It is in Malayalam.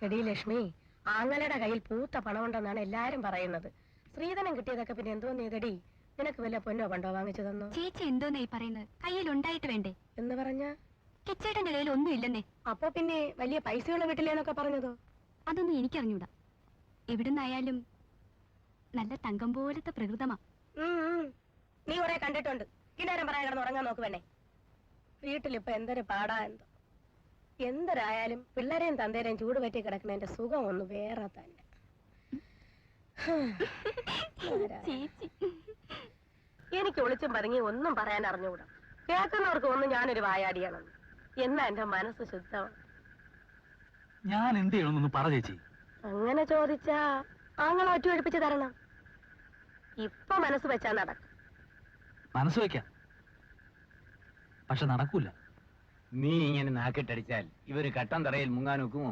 എടീ ലക്ഷ്മി, ആങ്ങളയുടെ കയ്യിൽ പൂത്ത പണമുണ്ടെന്നാണ് എല്ലാരും പറയുന്നത്. ശ്രീധനം കിട്ടിയതൊക്കെ പിന്നെ എന്തോന്ന് ചെയ്തടി? നിനക്ക് വല്ല പൊന്നോ പണ്ടോ വാങ്ങിച്ചു തന്നു? ചേച്ചി എന്തോന്നായി പറയുന്നത്? കയ്യിൽ ഉണ്ടായിട്ട് വേണ്ടേ എന്ന് പറഞ്ഞ കിച്ചേട്ടന്റെ കയ്യിൽ ഒന്നും ഇല്ലെന്നേ. അപ്പൊ പിന്നെ വലിയ പൈസയുള്ള വീട്ടിലേന്നൊക്കെ പറഞ്ഞതോ? അതൊന്നും എനിക്കറിഞ്ഞൂടാ. എവിടുന്നായാലും നല്ല തങ്കം പോലത്തെ പ്രകൃതമാ. നീ കുറെ കണ്ടിട്ടുണ്ട്. കിണാരം പറയാൻ കിടന്ന് ഉറങ്ങാൻ നോക്കുവന്നെ. വീട്ടിലിപ്പൊ എന്തൊരു പാടാ എന്തോ. എന്തൊരായാലും പിള്ളേരെയും തന്തേരെയും ചൂട് പറ്റി കിടക്കുന്നതിന്റെ സുഖം ഒന്ന് വേറെ തന്നെ. എനിക്ക് ഒളിച്ചും പതുങ്ങി ഒന്നും പറയാൻ അറിഞ്ഞുകൂടാ. കേൾക്കുന്നവർക്ക് ഒന്നും ഞാനൊരു വായാടിയാണെന്ന്. എന്നാ എന്റെ മനസ്സ് ശുദ്ധമാണ്. ഞാൻ എന്ത് ചെയ്യണമെന്നൊന്ന് പറ ചേച്ചി. അങ്ങനെ ചോദിച്ചാ ആങ്ങളെ ഒറ്റ ഒഴിപ്പിച്ച് തരണം. ഇപ്പൊ മനസ്സ് വെച്ചാ നടക്കും. മനസ്സ് വയ്ക്കാം, പക്ഷെ നടക്കൂല. നീ ഇങ്ങനെ നാക്കിട്ടടിച്ചാൽ ഇവര് കട്ടൻ തറയിൽ മുങ്ങാൻ നോക്കുമോ?